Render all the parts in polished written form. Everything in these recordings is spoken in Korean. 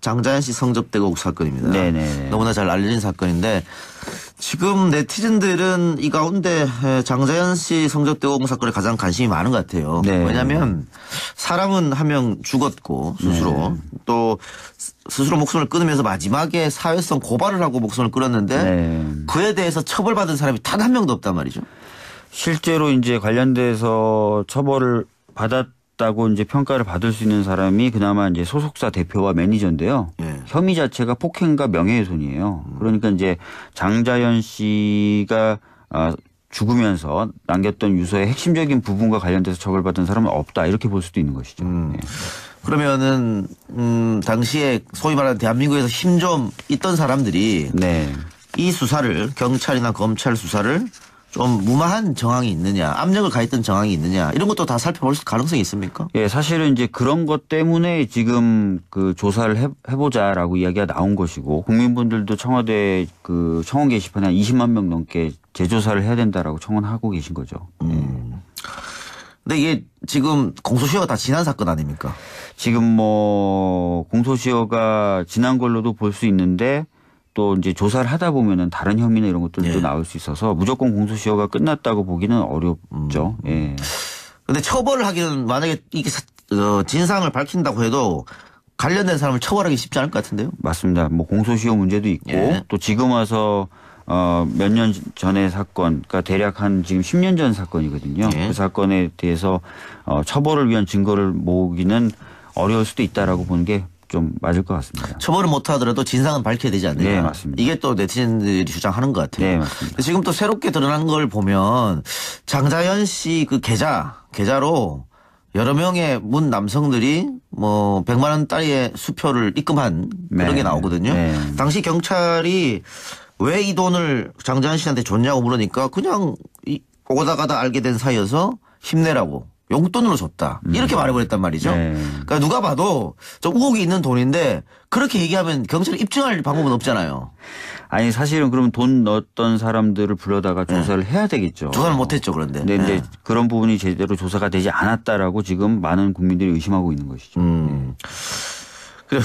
장자연 씨 성접대고 사건입니다. 네네. 너무나 잘 알려진 사건인데 지금 네티즌들은 이 가운데 장자연 씨 성접대고 사건에 가장 관심이 많은 것 같아요. 네. 왜냐하면 사람은 한 명 죽었고 스스로 네. 또 스스로 목숨을 끊으면서 마지막에 사회성 고발을 하고 목숨을 끊었는데 네. 그에 대해서 처벌받은 사람이 단 한 명도 없단 말이죠. 실제로 이제 관련돼서 처벌을 받았다고 이제 평가를 받을 수 있는 사람이 그나마 이제 소속사 대표와 매니저인데요. 예. 혐의 자체가 폭행과 명예훼손이에요. 그러니까 이제 장자연 씨가 죽으면서 남겼던 유서의 핵심적인 부분과 관련돼서 처벌받은 사람은 없다 이렇게 볼 수도 있는 것이죠. 네. 그러면은 당시에 소위 말하는 대한민국에서 힘 좀 있던 사람들이 네. 이 수사를 경찰이나 검찰 수사를 좀 무마한 정황이 있느냐, 압력을 가했던 정황이 있느냐 이런 것도 다 살펴볼 가능성이 있습니까? 예, 사실은 이제 그런 것 때문에 지금 그 조사를 해보자라고 이야기가 나온 것이고 국민분들도 청와대 그 청원 게시판에 한 20만 명 넘게 재조사를 해야 된다라고 청원하고 계신 거죠. 근데 이게 지금 공소시효가 다 지난 사건 아닙니까? 지금 뭐 공소시효가 지난 걸로도 볼 수 있는데 또 이제 조사를 하다 보면은 다른 혐의나 이런 것들도 예. 나올 수 있어서 무조건 공소시효가 끝났다고 보기는 어렵죠. 예. 근데 처벌을 하기는 만약에 이게 진상을 밝힌다고 해도 관련된 사람을 처벌하기 쉽지 않을 것 같은데요? 맞습니다. 뭐 공소시효 문제도 있고 예. 또 지금 와서 몇 년 전의 사건, 그러니까 대략 한 지금 10년 전 사건이거든요. 예. 그 사건에 대해서 처벌을 위한 증거를 모으기는 어려울 수도 있다라고 보는 게 좀 맞을 것 같습니다. 처벌을 못하더라도 진상은 밝혀야 되지 않느냐. 네, 맞습니다. 이게 또 네티즌들이 주장하는 것 같아요. 네, 맞습니다. 지금 또 새롭게 드러난 걸 보면 장자연 씨 그 계좌로 여러 명의 문 남성들이 뭐 100만 원짜리의 수표를 입금한 그런 네. 게 나오거든요. 네. 당시 경찰이 왜 이 돈을 장자연 씨한테 줬냐고 물으니까 그냥 오다 가다 알게 된 사이여서 힘내라고. 용돈으로 줬다. 이렇게 말해버렸단 말이죠. 네. 그러니까 누가 봐도 좀 의혹이 있는 돈인데 그렇게 얘기하면 경찰이 입증할 방법은 없잖아요. 아니 사실은 그럼 돈 넣었던 사람들을 불러다가 조사를 해야 되겠죠. 조사를 못했죠 그런데. 근데 이제 그런 부분이 제대로 조사가 되지 않았다라고 지금 많은 국민들이 의심하고 있는 것이죠. 그래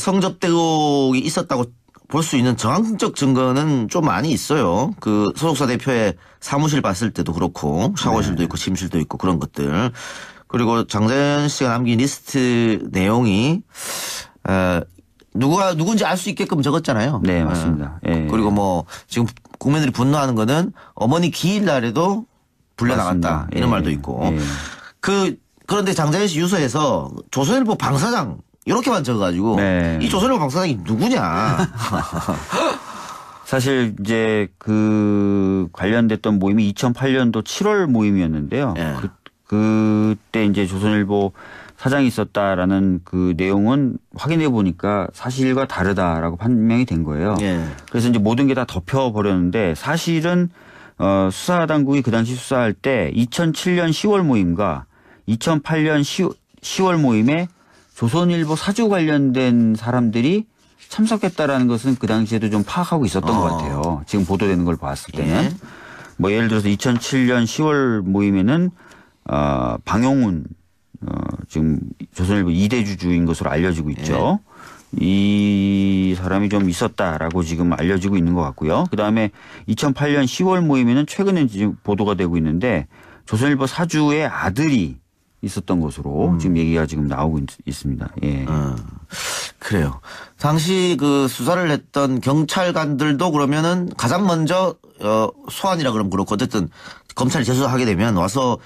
성접대 의혹이 있었다고 볼 수 있는 정황적 증거는 좀 많이 있어요. 그 소속사 대표의 사무실 봤을 때도 그렇고 샤워실도 있고 침실도 있고 그런 것들. 그리고 장자연 씨가 남긴 리스트 내용이 누군지 알 수 있게끔 적었잖아요. 네, 맞습니다. 예. 그리고 뭐 지금 국민들이 분노하는 거는 어머니 기일 날에도 불려나갔다 맞습니다. 이런 예. 말도 있고. 예. 그런데 장자연 씨 유서에서 조선일보 방사장 이렇게만 적어가지고 네. 이 조선일보 방사장이 누구냐. 사실 이제 그 관련됐던 모임이 2008년도 7월 모임이었는데요. 예. 그때 이제 조선일보 사장이 있었다라는 그 내용은 확인해 보니까 사실과 다르다라고 판명이 된 거예요. 예. 그래서 이제 모든 게 다 덮여버렸는데 사실은 수사당국이 그 당시 수사할 때 2007년 10월 모임과 2008년 10월 모임에 조선일보 사주 관련된 사람들이 참석했다라는 것은 그 당시에도 좀 파악하고 있었던 것 같아요. 지금 보도되는 걸 봤을 때는. 예. 뭐 예를 들어서 2007년 10월 모임에는 방용훈 지금 조선일보 2대 주주인 것으로 알려지고 있죠. 이 사람이 좀 있었다라고 지금 알려지고 있는 것 같고요. 그다음에 2008년 10월 모임에는 최근에 지금 보도가 되고 있는데 조선일보 사주의 아들이 있었던 것으로 지금 얘기가 지금 나오고 있습니다. 예. 그래요. 당시 그 수사를 했던 경찰관들도 그러면은 가장 먼저 소환이라 그러면 그렇고 어쨌든 검찰이 재수하게 되면 와서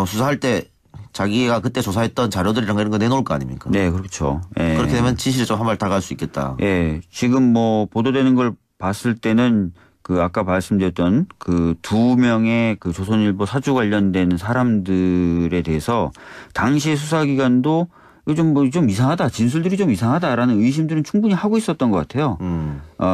수사할 때 자기가 그때 조사했던 자료들이랑 이런 거 내놓을 거 아닙니까? 네, 그렇죠. 예. 그렇게 되면 진실에 좀 한 발 다가갈 수 있겠다. 예. 지금 뭐 보도되는 걸 봤을 때는 그 아까 말씀드렸던 그 두 명의 그 조선일보 사주 관련된 사람들에 대해서 당시의 수사기관도 좀 이상하다. 진술들이 좀 이상하다라는 의심들은 충분히 하고 있었던 것 같아요.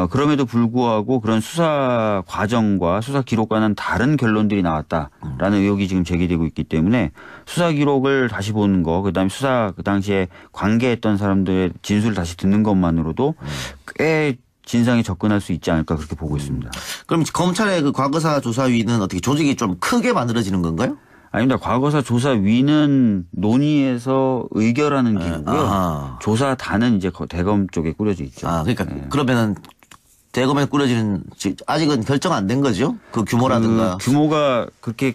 그럼에도 불구하고 그런 수사 과정과 수사 기록과는 다른 결론들이 나왔다라는 의혹이 지금 제기되고 있기 때문에 수사 기록을 다시 보는 거, 그다음에 수사 그 당시에 관계했던 사람들의 진술을 다시 듣는 것만으로도 꽤 진상에 접근할 수 있지 않을까 그렇게 보고 있습니다. 그럼 검찰의 그 과거사 조사위는 어떻게 조직이 좀 크게 만들어지는 건가요? 아닙니다. 과거사 조사위는 논의해서 의결하는 기구고요. 조사단은 이제 대검 쪽에 꾸려져 있죠. 그러니까 그러면은 대검에 꾸려지는 아직은 결정 안 된 거죠? 그 규모라든가. 그 규모가 그렇게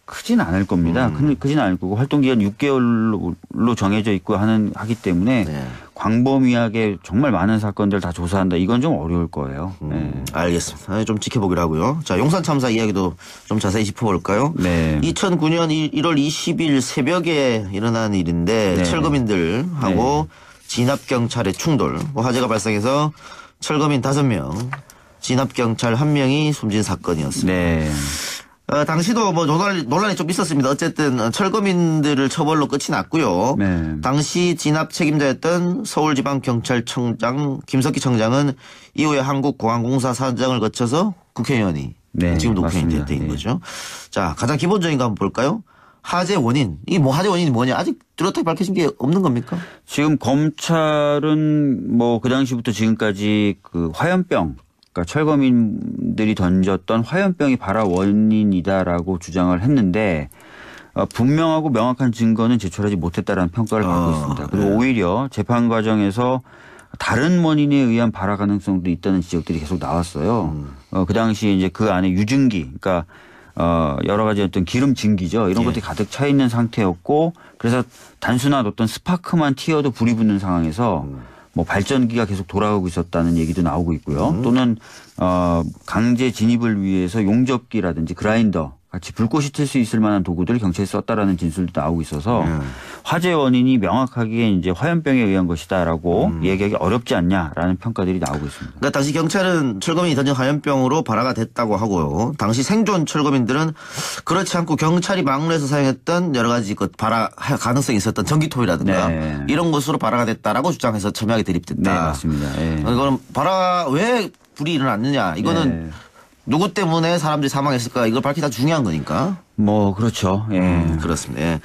크진 않을 겁니다. 크진 않을 거고 활동 기간 6개월로 정해져 있고 하기 때문에 네. 광범위하게 정말 많은 사건들 다 조사한다. 이건 좀 어려울 거예요. 네. 알겠습니다. 좀 지켜보기로 하고요. 자, 용산 참사 이야기도 좀 자세히 짚어볼까요? 네. 2009년 1월 20일 새벽에 일어난 일인데 네. 철거민들하고 진압경찰의 충돌. 화재가 발생해서 철거민 5명, 진압경찰 1명이 숨진 사건이었습니다. 네. 당시도 뭐 논란이 좀 있었습니다. 어쨌든 철거민들을 처벌로 끝이 났고요. 네. 당시 진압 책임자였던 서울지방경찰청장 김석기 청장은 이후에 한국공항공사 사장을 거쳐서 국회의원이 네, 지금도 국회의원이 맞습니다. 된 네. 거죠. 자, 가장 기본적인 거 한번 볼까요? 화재 원인. 화재 원인이 뭐냐? 아직 뚜렷하게 밝혀진 게 없는 겁니까? 지금 검찰은 뭐 그 당시부터 지금까지 그 화염병, 그러니까 철거민들이 던졌던 화염병이 발화 원인이다라고 주장을 했는데 분명하고 명확한 증거는 제출하지 못했다라는 평가를 받고 있습니다. 그리고 네. 오히려 재판 과정에서 다른 원인에 의한 발화 가능성도 있다는 지적들이 계속 나왔어요. 그 당시에 이제 그 안에 유증기, 그러니까 여러 가지 어떤 기름 증기죠. 이런 것들이 가득 차 있는 상태였고 그래서 단순한 어떤 스파크만 튀어도 불이 붙는 상황에서 뭐 발전기가 계속 돌아가고 있었다는 얘기도 나오고 있고요. 또는 강제 진입을 위해서 용접기라든지 그라인더 같이 불꽃이 튈 수 있을 만한 도구들을 경찰이 썼다라는 진술도 나오고 있어서 화재 원인이 명확하게 이제 화염병에 의한 것이다라고 얘기하기 어렵지 않냐라는 평가들이 나오고 있습니다. 그러니까 당시 경찰은 철거민이 던진 화염병으로 발화가 됐다고 하고요. 당시 생존 철거민들은 그렇지 않고 경찰이 막론해서 사용했던 여러 가지 그 발화 가능성이 있었던 전기톱이라든가 네. 이런 것으로 발화가 됐다라고 주장해서 첨예하게 대립됐다. 네, 맞습니다. 예. 이거는 발화 왜 불이 일어났느냐 이거는 네. 누구 때문에 사람들이 사망했을까 이걸 밝히다 중요한 거니까. 뭐 그렇죠. 예. 그렇습니다. 예.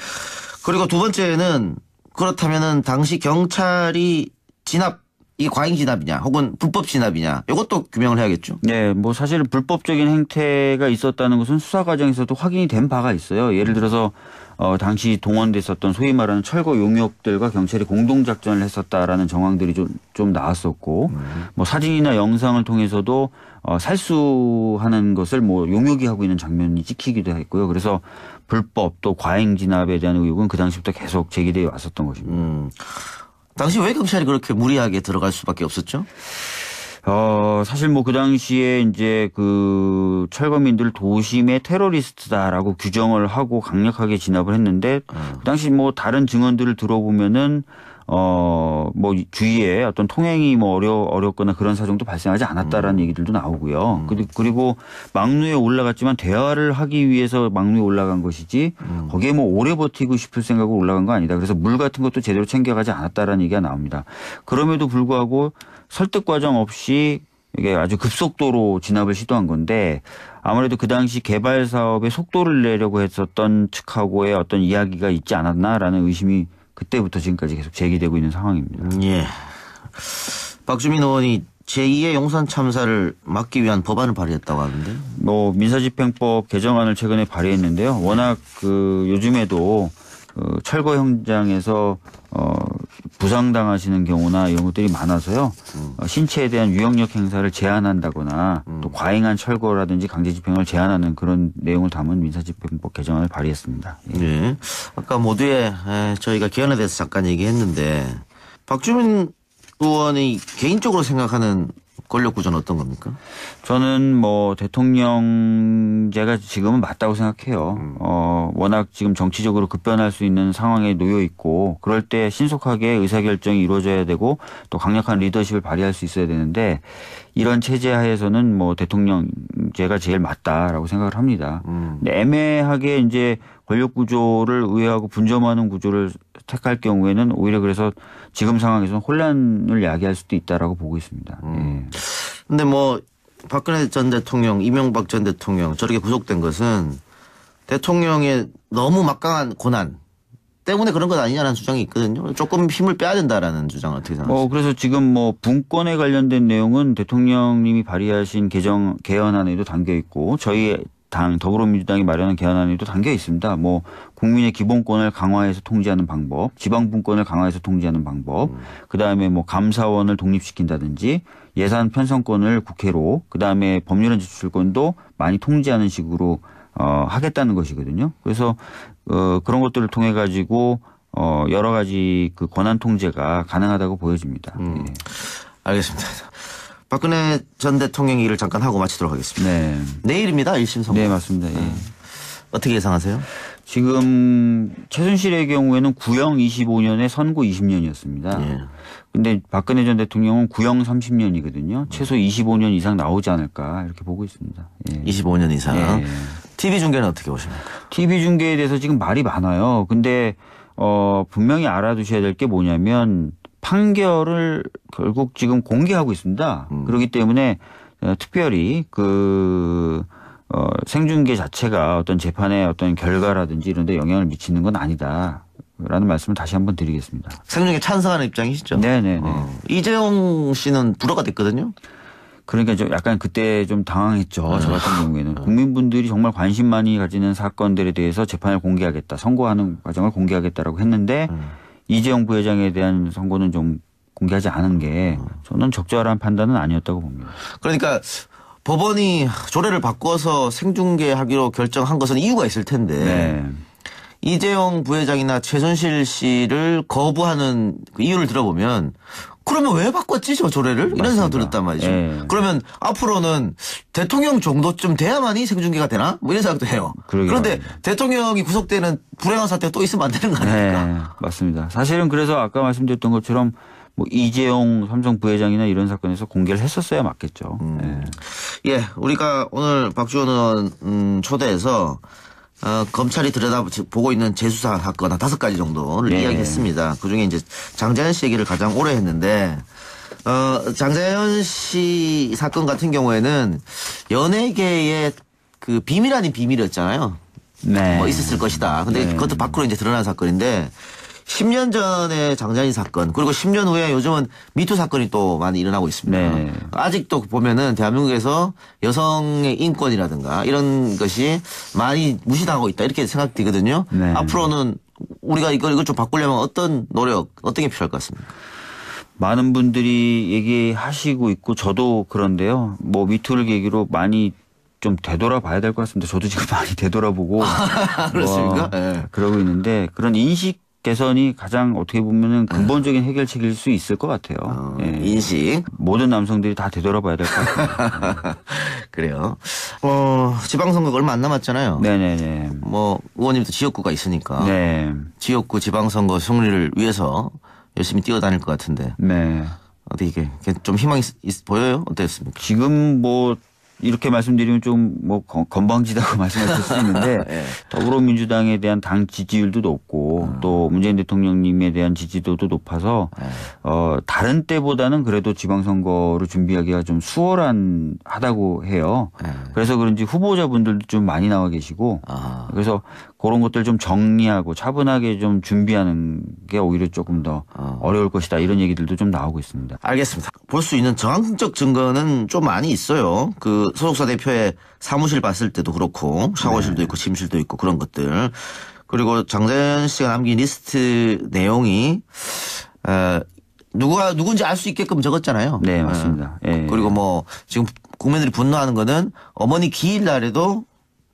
그리고 두 번째는 그렇다면은 당시 경찰이 진압 이게 과잉 진압이냐 혹은 불법 진압이냐 이것도 규명을 해야겠죠. 네, 뭐 사실 불법적인 행태가 있었다는 것은 수사 과정에서도 확인이 된 바가 있어요. 예를 들어서 당시 동원됐었던 소위 말하는 철거 용역들과 경찰이 공동 작전을 했었다라는 정황들이 좀 나왔었고, 뭐 사진이나 영상을 통해서도 살수하는 것을 뭐 용역이 하고 있는 장면이 찍히기도 했고요. 그래서 불법 또 과잉 진압에 대한 의혹은 그 당시부터 계속 제기되어 왔었던 것입니다. 당시 왜 경찰이 그렇게 무리하게 들어갈 수밖에 없었죠? 사실 뭐 그 당시에 이제 그 철거민들 도심의 테러리스트다라고 규정을 하고 강력하게 진압을 했는데 그 당시 뭐 다른 증언들을 들어보면은 뭐 주위에 어떤 통행이 뭐 어렵거나 그런 사정도 발생하지 않았다라는 얘기들도 나오고요. 그리고 막루에 올라갔지만 대화를 하기 위해서 막루에 올라간 것이지 거기에 뭐 오래 버티고 싶을 생각으로 올라간 거 아니다. 그래서 물 같은 것도 제대로 챙겨가지 않았다라는 얘기가 나옵니다. 그럼에도 불구하고 설득 과정 없이 이게 아주 급속도로 진압을 시도한 건데 아무래도 그 당시 개발 사업에 속도를 내려고 했었던 측하고의 어떤 이야기가 있지 않았나라는 의심이 그때부터 지금까지 계속 제기되고 있는 상황입니다. 예. 박주민 의원이 제2의 용산 참사를 막기 위한 법안을 발의했다고 하는데. 뭐 민사집행법 개정안을 최근에 발의했는데요. 워낙 그 요즘에도 그 철거 현장에서 부상당하시는 경우나 이런 것들이 많아서요. 신체에 대한 유형력 행사를 제한한다거나 또 과잉한 철거라든지 강제 집행을 제한하는 그런 내용을 담은 민사집행법 개정안을 발의했습니다. 예. 네. 아까 모두에 저희가 개헌에 대해서 잠깐 얘기했는데 박주민 의원이 개인적으로 생각하는 권력 구조는 어떤 겁니까? 저는 뭐 대통령제가 지금은 맞다고 생각해요. 워낙 지금 정치적으로 급변할 수 있는 상황에 놓여 있고 그럴 때 신속하게 의사결정이 이루어져야 되고 또 강력한 리더십을 발휘할 수 있어야 되는데 이런 체제 하에서는 뭐 대통령제가 제일 맞다라고 생각을 합니다. 근데 애매하게 이제 권력 구조를 의회하고 분점하는 구조를 택할 경우에는 오히려 그래서 지금 상황에서는 혼란을 야기할 수도 있다라고 보고 있습니다. 예. 근데 뭐 박근혜 전 대통령, 이명박 전 대통령 저렇게 구속된 것은 대통령의 너무 막강한 고난 때문에 그런 것 아니냐는 주장이 있거든요. 조금 힘을 빼야 된다라는 주장을 어떻게 생각하세요? 그래서 지금 뭐 분권에 관련된 내용은 대통령님이 발의하신 개헌안에도 담겨 있고 저희 당 더불어민주당이 마련한 개헌안에도 담겨 있습니다. 뭐 국민의 기본권을 강화해서 통제하는 방법, 지방분권을 강화해서 통제하는 방법, 그다음에 뭐 감사원을 독립시킨다든지 예산 편성권을 국회로, 그다음에 법률안 제출권도 많이 통제하는 식으로 하겠다는 것이거든요. 그래서 그런 것들을 통해 가지고 여러 가지 그 권한 통제가 가능하다고 보여집니다. 예. 알겠습니다. 박근혜 전 대통령 일을 잠깐 하고 마치도록 하겠습니다. 네. 내일입니다. 1심 선고. 네, 맞습니다. 예. 어떻게 예상하세요? 지금 최순실의 경우에는 구형 25년에 선고 20년이었습니다. 예. 근데 박근혜 전 대통령은 구형 30년이거든요. 최소 25년 이상 나오지 않을까 이렇게 보고 있습니다. 예. 25년 이상. 예. TV 중계는 어떻게 보십니까? TV 중계에 대해서 지금 말이 많아요. 근데 분명히 알아두셔야 될 게 뭐냐면 판결을 결국 지금 공개하고 있습니다. 그렇기 때문에 특별히 생중계 자체가 어떤 재판의 어떤 결과라든지 이런 데 영향을 미치는 건 아니다라는 말씀을 다시 한번 드리겠습니다. 생중계 찬성하는 입장이시죠? 네네네. 이재용 씨는 불허가 됐거든요. 그러니까 좀 약간 그때 좀 당황했죠. 저 같은 경우에는. 국민분들이 정말 관심 많이 가지는 사건들에 대해서 재판을 공개하겠다. 선고하는 과정을 공개하겠다라고 했는데 이재용 부회장에 대한 선고는 좀 공개하지 않은 게 저는 적절한 판단은 아니었다고 봅니다. 그러니까 법원이 조례를 바꿔서 생중계하기로 결정한 것은 이유가 있을 텐데 네. 이재용 부회장이나 최순실 씨를 거부하는 그 이유를 들어보면 그러면 왜 바꿨지 저 조례를? 이런 생각 들었단 말이죠. 네. 그러면 앞으로는 대통령 정도쯤 돼야만이 생중계가 되나? 뭐 이런 생각도 해요. 그런데 말입니다. 대통령이 구속되는 불행한 사태가 또 있으면 안 되는 거 아닙니까? 네, 맞습니다. 사실은 그래서 아까 말씀드렸던 것처럼 뭐 이재용 삼성 부회장이나 이런 사건에서 공개를 했었어야 맞겠죠. 네. 예, 우리가 오늘 박지원 의원 초대해서 검찰이 들여다보고 있는 재수사 사건 한 5가지 정도를 네. 이야기했습니다. 그중에 이제 장자연 씨 얘기를 가장 오래 했는데 장자연 씨 사건 같은 경우에는 연예계의 그 비밀 아닌 비밀이었잖아요. 네. 뭐 있었을 것이다. 근데 네. 그것도 밖으로 이제 드러난 사건인데 10년 전에 장자연 사건 그리고 10년 후에 요즘은 미투 사건이 또 많이 일어나고 있습니다. 네. 아직도 보면은 대한민국에서 여성의 인권이라든가 이런 것이 많이 무시당하고 있다 이렇게 생각되거든요. 네. 앞으로는 우리가 이걸 좀 바꾸려면 어떤 노력 어떤 게 필요할 것 같습니까? 많은 분들이 얘기하시고 있고 저도 그런데요. 뭐 미투를 계기로 많이 좀 되돌아봐야 될 것 같습니다. 저도 지금 많이 되돌아보고 그렇습니까? 네. 그러고 있는데 그런 인식 개선이 가장 어떻게 보면은 근본적인 해결책일 수 있을 것 같아요. 예. 인식. 모든 남성들이 다 되돌아봐야 될 것 같아요. 그래요. 지방선거가 얼마 안 남았잖아요. 네네네. 뭐 의원님도 지역구가 있으니까 네. 지역구 지방선거 승리를 위해서 열심히 뛰어다닐 것 같은데 네. 어떻게 이게 좀 희망이 보여요? 어땠습니까? 지금 뭐 이렇게 말씀드리면 좀 뭐 건방지다고 말씀하실 수 있는데 네. 더불어민주당에 대한 당 지지율도 높고 또 문재인 대통령님에 대한 지지도도 높아서 다른 때보다는 그래도 지방선거를 준비하기가 좀 수월하다고 해요. 그래서 그런지 후보자분들도 좀 많이 나와 계시고 그래서 그런 것들 좀 정리하고 차분하게 좀 준비하는 게 오히려 조금 더 어려울 것이다 이런 얘기들도 좀 나오고 있습니다. 알겠습니다. 볼 수 있는 정황적 증거는 좀 많이 있어요. 그 소속사 대표의 사무실 봤을 때도 그렇고 샤워실도 있고 침실도 있고 그런 것들. 그리고 장자연 씨가 남긴 리스트 내용이 누군지 알 수 있게끔 적었잖아요. 네, 맞습니다. 예. 그리고 뭐 지금 국민들이 분노하는 거는 어머니 기일 날에도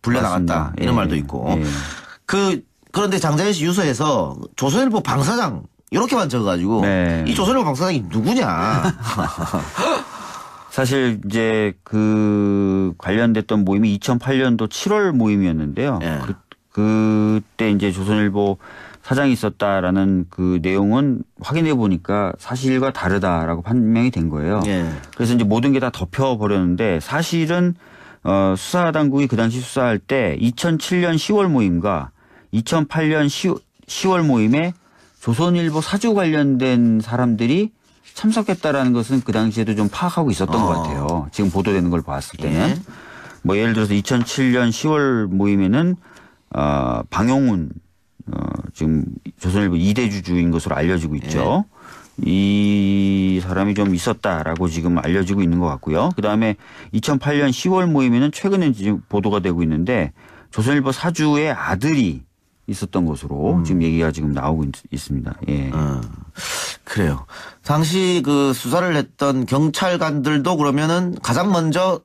불려나갔다 맞습니다. 이런 예. 말도 있고. 예. 그런데 장자연 씨 유서에서 조선일보 방사장 이렇게만 적어가지고 네. 이 조선일보 방사장이 누구냐. 사실 이제 그 관련됐던 모임이 2008년도 7월 모임이었는데요. 예. 그때 이제 조선일보 사장이 있었다라는 그 내용은 확인해 보니까 사실과 다르다라고 판명이 된 거예요. 예. 그래서 이제 모든 게 다 덮여버렸는데 사실은 수사 당국이 그 당시 수사할 때 2007년 10월 모임과 2008년 10월 모임에 조선일보 사주 관련된 사람들이 참석했다라는 것은 그 당시에도 좀 파악하고 있었던 것 같아요. 지금 보도되는 걸 봤을 때는. 예. 뭐 예를 들어서 2007년 10월 모임에는 방용훈 지금 조선일보 2대 주주인 것으로 알려지고 있죠. 이 사람이 좀 있었다라고 지금 알려지고 있는 것 같고요. 그다음에 2008년 10월 모임에는 최근에 지금 보도가 되고 있는데 조선일보 사주의 아들이 있었던 것으로 지금 얘기가 지금 나오고 있습니다. 예. 그래요. 당시 그 수사를 했던 경찰관들도 그러면은 가장 먼저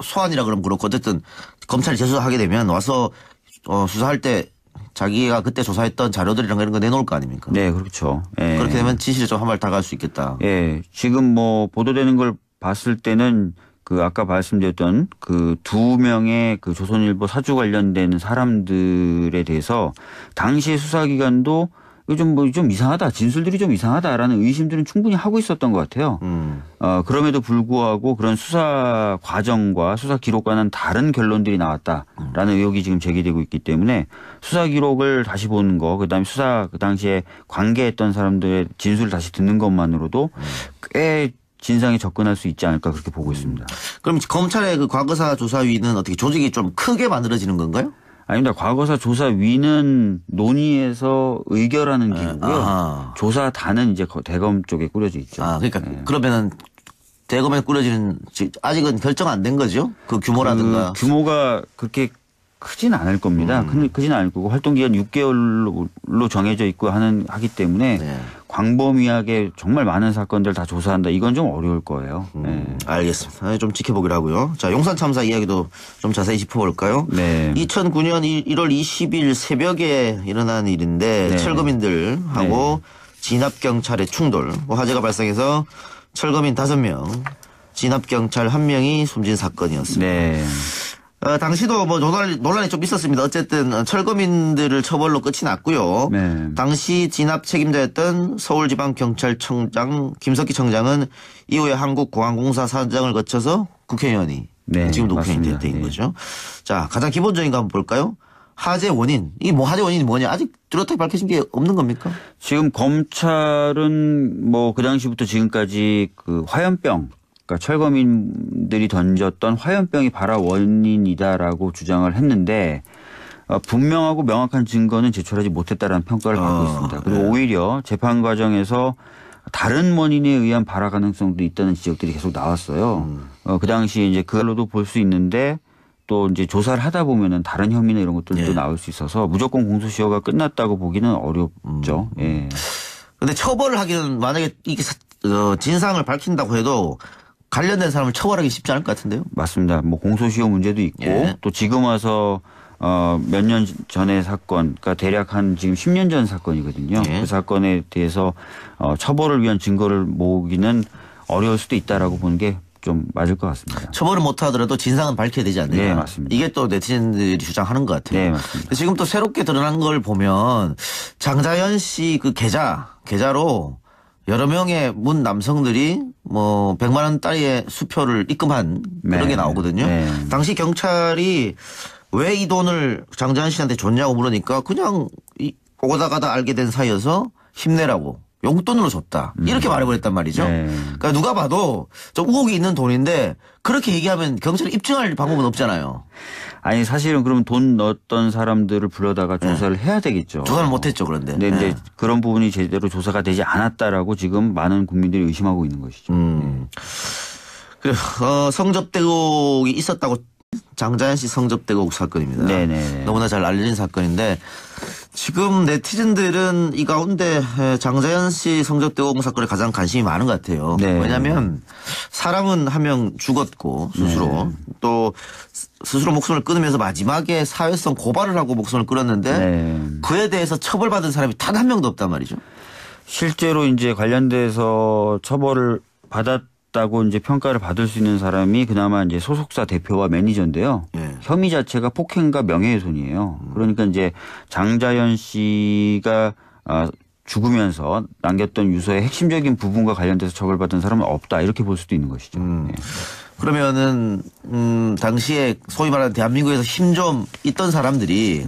소환이라 그러면 그렇고 어쨌든 검찰이 재수하게 되면 와서 수사할 때 자기가 그때 조사했던 자료들이랑 이런 거 내놓을 거 아닙니까? 네, 그렇죠. 예. 그렇게 되면 진실에 좀 한 발 다가갈 수 있겠다. 예. 지금 뭐 보도되는 걸 봤을 때는 그 아까 말씀드렸던 그 두 명의 그 조선일보 사주 관련된 사람들에 대해서 당시 수사기관도 좀 이상하다. 진술들이 좀 이상하다라는 의심들은 충분히 하고 있었던 것 같아요. 그럼에도 불구하고 그런 수사 과정과 수사 기록과는 다른 결론들이 나왔다라는 의혹이 지금 제기되고 있기 때문에 수사 기록을 다시 보는 거, 그다음에 수사 그 당시에 관계했던 사람들의 진술을 다시 듣는 것만으로도 꽤 진상에 접근할 수 있지 않을까 그렇게 보고 있습니다. 그럼 검찰의 그 과거사 조사위는 어떻게 조직이 좀 크게 만들어지는 건가요? 아닙니다. 과거사 조사위는 논의해서 의결하는 기구고요. 조사단은 이제 대검 쪽에 꾸려져 있죠. 그러니까 그러면은 대검에 꾸려지는 아직은 결정 안 된 거죠? 그 규모라든가. 규모가 그렇게 크진 않을 겁니다. 크진 않을 거고 활동 기간 6개월로 정해져 있고 하기 때문에 광범위하게 정말 많은 사건들 다 조사한다. 이건 좀 어려울 거예요. 알겠습니다. 좀 지켜보기로 하고요. 자, 용산 참사 이야기도 좀 자세히 짚어볼까요? 네. 2009년 1월 20일 새벽에 일어난 일인데 철거민들하고 진압경찰의 충돌. 화재가 발생해서 철거민 5명, 진압경찰 1명이 숨진 사건이었습니다. 네. 당시도 뭐 논란이 좀 있었습니다. 어쨌든 철거민들을 처벌로 끝이 났고요. 네. 당시 진압 책임자였던 서울지방경찰청장 김석기 청장은 이후에 한국공항공사 사장을 거쳐서 국회의원이 지금도 국회의원이 됐던 거죠. 자, 가장 기본적인 거 한번 볼까요? 화재 원인. 화재 원인이 뭐냐? 아직 뚜렷하게 밝혀진 게 없는 겁니까? 지금 검찰은 뭐 그 당시부터 지금까지 그 화염병, 그러니까 철거민들이 던졌던 화염병이 발화 원인이다라고 주장을 했는데 분명하고 명확한 증거는 제출하지 못했다라는 평가를 받고 있습니다. 그리고 오히려 재판 과정에서 다른 원인에 의한 발화 가능성도 있다는 지적들이 계속 나왔어요. 그 당시에 이제 그걸로도 볼 수 있는데 또 이제 조사를 하다 보면은 다른 혐의나 이런 것들도 나올 수 있어서 무조건 공소시효가 끝났다고 보기는 어렵죠. 예. 근데 처벌을 하기는 만약에 이게 진상을 밝힌다고 해도 관련된 사람을 처벌하기 쉽지 않을 것 같은데요? 맞습니다. 뭐 공소시효 문제도 있고 또 지금 와서 몇 년 전의 사건, 그러니까 대략 한 지금 10년 전 사건이거든요. 그 사건에 대해서 처벌을 위한 증거를 모으기는 어려울 수도 있다라고 보는 게 좀 맞을 것 같습니다. 처벌을 못 하더라도 진상은 밝혀야 되지 않느냐. 네, 맞습니다. 이게 또 네티즌들이 주장하는 것 같아요. 네, 맞습니다. 지금 또 새롭게 드러난 걸 보면 장자연 씨 그 계좌로 여러 명의 문 남성들이 뭐 100만 원짜리의 수표를 입금한 그런 게 나오거든요. 당시 경찰이 왜 이 돈을 장자연 씨한테 줬냐고 물으니까 그냥 오다 가다 알게 된 사이여서 힘내라고 용돈으로 줬다. 이렇게 말해버렸단 말이죠. 그러니까 누가 봐도 좀 우혹이 있는 돈인데 그렇게 얘기하면 경찰이 입증할 방법은 없잖아요. 아니 사실은 그러면 돈 넣었던 사람들을 불러다가 조사를 해야 되겠죠. 조사를 못했죠. 그런데. 근데 이제 그런 부분이 제대로 조사가 되지 않았다라고 지금 많은 국민들이 의심하고 있는 것이죠. 그래, 성접대 의혹이 있었다고 장자연 씨 성접대 의혹 사건입니다. 네네. 너무나 잘 알려진 사건인데 지금 네티즌들은 이 가운데 장자연 씨 성접대 의혹 사건에 가장 관심이 많은 것 같아요. 왜냐하면 사람은 한 명 죽었고 스스로 또 스스로 목숨을 끊으면서 마지막에 사회성 고발을 하고 목숨을 끊었는데 그에 대해서 처벌받은 사람이 단 한 명도 없단 말이죠. 실제로 이제 관련돼서 처벌을 받았다고 이제 평가를 받을 수 있는 사람이 그나마 이제 소속사 대표와 매니저인데요. 혐의 자체가 폭행과 명예훼손이에요. 그러니까 이제 장자연 씨가 죽으면서 남겼던 유서의 핵심적인 부분과 관련돼서 처벌받은 사람은 없다 이렇게 볼 수도 있는 것이죠. 그러면은 당시에 소위 말하는 대한민국에서 힘 좀 있던 사람들이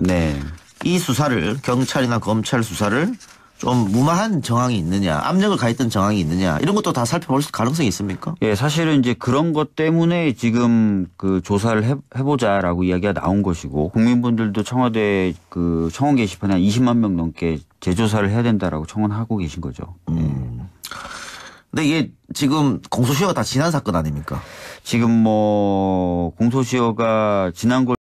이 수사를 경찰이나 검찰 수사를 좀 무마한 정황이 있느냐, 압력을 가했던 정황이 있느냐 이런 것도 다 살펴볼 가능성이 있습니까? 예, 사실은 이제 그런 것 때문에 지금 그 조사를 해보자라고 이야기가 나온 것이고 국민분들도 청와대 그 청원 게시판에 한 20만 명 넘게 재조사를 해야 된다라고 청원하고 계신 거죠. 근데 이게 지금 공소시효가 다 지난 사건 아닙니까? 지금 뭐 공소시효가 지난 걸